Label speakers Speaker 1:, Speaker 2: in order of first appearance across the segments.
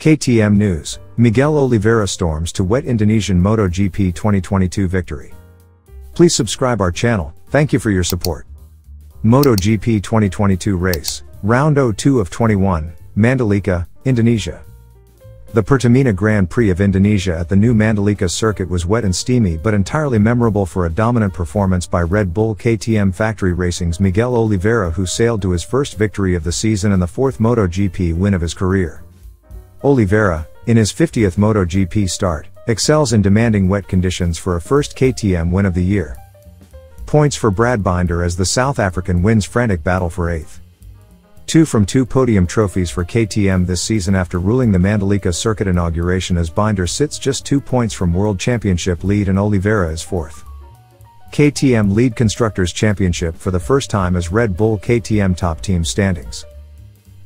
Speaker 1: KTM News, Miguel Oliveira storms to wet Indonesian MotoGP 2022 victory. Please subscribe our channel, thank you for your support. MotoGP 2022 race, Round 02 of 21, Mandalika, Indonesia. The Pertamina Grand Prix of Indonesia at the new Mandalika circuit was wet and steamy but entirely memorable for a dominant performance by Red Bull KTM Factory Racing's Miguel Oliveira, who sailed to his first victory of the season and the fourth MotoGP win of his career. Oliveira, in his 50th MotoGP start, excels in demanding wet conditions for a first KTM win of the year. Points for Brad Binder as the South African wins frantic battle for 8th. 2 from 2 podium trophies for KTM this season after ruling the Mandalika circuit inauguration, as Binder sits just 2 points from World Championship lead and Oliveira is 4th. KTM lead Constructors' Championship for the first time as Red Bull KTM top team standings.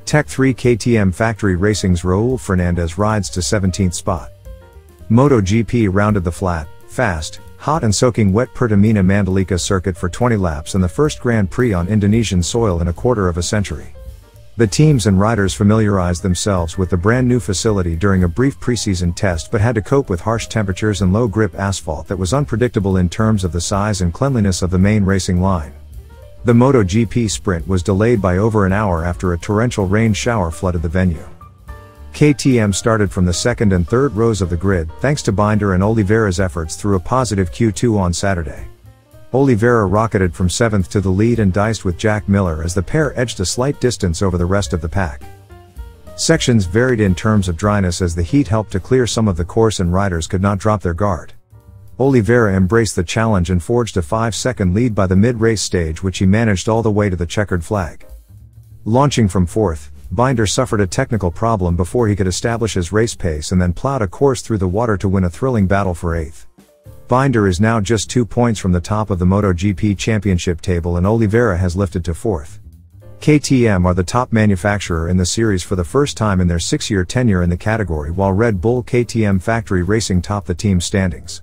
Speaker 1: Tech 3 KTM Factory Racing's Raul Fernandez rides to 17th spot. MotoGP rounded the flat, fast, hot and soaking wet Pertamina Mandalika circuit for 20 laps in the first Grand Prix on Indonesian soil in a quarter of a century. The teams and riders familiarized themselves with the brand new facility during a brief preseason test but had to cope with harsh temperatures and low grip asphalt that was unpredictable in terms of the size and cleanliness of the main racing line. The MotoGP sprint was delayed by over an hour after a torrential rain shower flooded the venue. KTM started from the second and third rows of the grid thanks to Binder and Oliveira's efforts through a positive Q2 on Saturday. Oliveira rocketed from 7th to the lead and diced with Jack Miller as the pair edged a slight distance over the rest of the pack. Sections varied in terms of dryness as the heat helped to clear some of the course and riders could not drop their guard. Oliveira embraced the challenge and forged a 5-second lead by the mid-race stage, which he managed all the way to the checkered flag. Launching from 4th, Binder suffered a technical problem before he could establish his race pace and then plowed a course through the water to win a thrilling battle for 8th. Binder is now just 2 points from the top of the MotoGP championship table and Oliveira has lifted to 4th. KTM are the top manufacturer in the series for the first time in their 6-year tenure in the category, while Red Bull KTM Factory Racing top the team standings.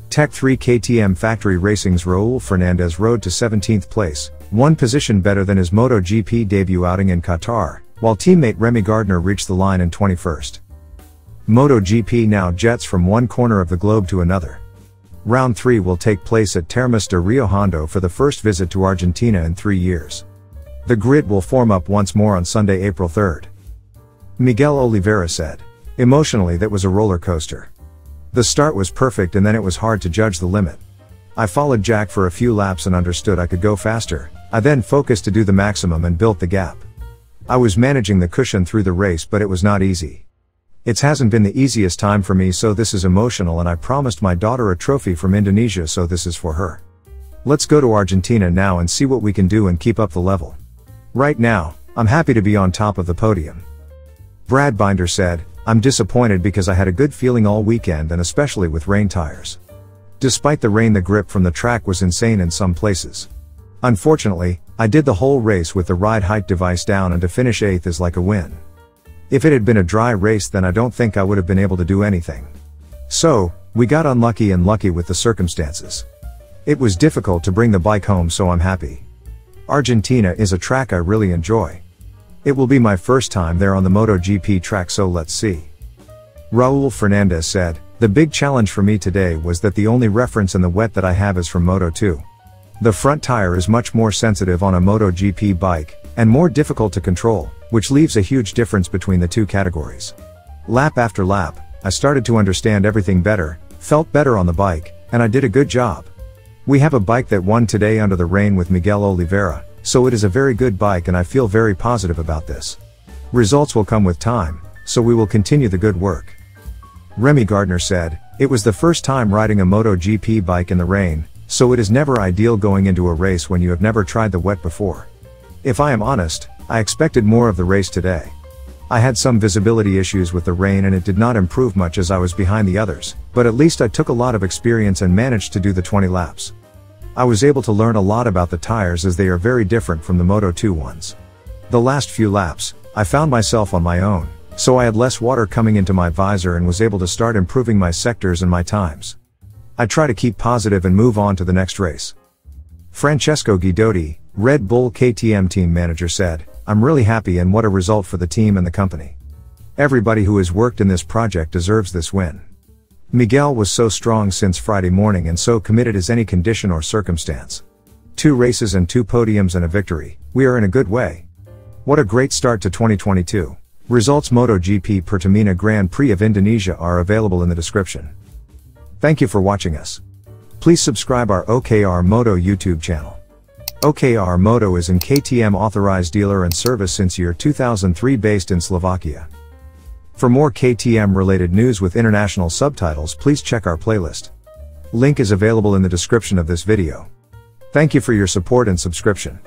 Speaker 1: Tech 3 KTM Factory Racing's Raul Fernandez rode to 17th place, 1 position better than his MotoGP debut outing in Qatar, while teammate Remy Gardner reached the line in 21st. MotoGP now jets from one corner of the globe to another. Round 3 will take place at Termas de Rio Hondo for the first visit to Argentina in 3 years. The grid will form up once more on Sunday, April 3rd. Miguel Oliveira said, "Emotionally, that was a roller coaster. The start was perfect and then it was hard to judge the limit. I followed Jack for a few laps and understood I could go faster. I then focused to do the maximum and built the gap. I was managing the cushion through the race, but it was not easy. It hasn't been the easiest time for me, so this is emotional, and I promised my daughter a trophy from Indonesia, so this is for her. Let's go to Argentina now and see what we can do and keep up the level. Right now, I'm happy to be on top of the podium." Brad Binder said, "I'm disappointed because I had a good feeling all weekend and especially with rain tires. Despite the rain, the grip from the track was insane in some places. Unfortunately, I did the whole race with the ride height device down, and to finish 8th is like a win. If it had been a dry race, then I don't think I would have been able to do anything. So, we got unlucky and lucky with the circumstances. It was difficult to bring the bike home, so I'm happy. Argentina is a track I really enjoy. It will be my first time there on the MotoGP track, so let's see." Raul Fernandez said, "The big challenge for me today was that the only reference in the wet that I have is from Moto 2. The front tire is much more sensitive on a MotoGP bike, and more difficult to control, which leaves a huge difference between the two categories. Lap after lap, I started to understand everything better, felt better on the bike, and I did a good job. We have a bike that won today under the rain with Miguel Oliveira, so it is a very good bike and I feel very positive about this. Results will come with time, so we will continue the good work." Remy Gardner said, "It was the first time riding a MotoGP bike in the rain, so it is never ideal going into a race when you have never tried the wet before. If I am honest, I expected more of the race today. I had some visibility issues with the rain and it did not improve much as I was behind the others, but at least I took a lot of experience and managed to do the 20 laps. I was able to learn a lot about the tires as they are very different from the Moto 2 ones. The last few laps, I found myself on my own, so I had less water coming into my visor and was able to start improving my sectors and my times. I try to keep positive and move on to the next race." Francesco Guidotti, Red Bull KTM team manager, said, "I'm really happy and what a result for the team and the company. Everybody who has worked in this project deserves this win. Miguel was so strong since Friday morning and so committed as any condition or circumstance. 2 races and 2 podiums and a victory, we are in a good way. What a great start to 2022. Results: MotoGP Pertamina Grand Prix of Indonesia are available in the description. Thank you for watching us. Please subscribe our OKR Moto YouTube channel. OKR Moto is an KTM Authorized dealer and service since year 2003 based in Slovakia. For more KTM related news with international subtitles, please check our playlist. Link is available in the description of this video. Thank you for your support and subscription.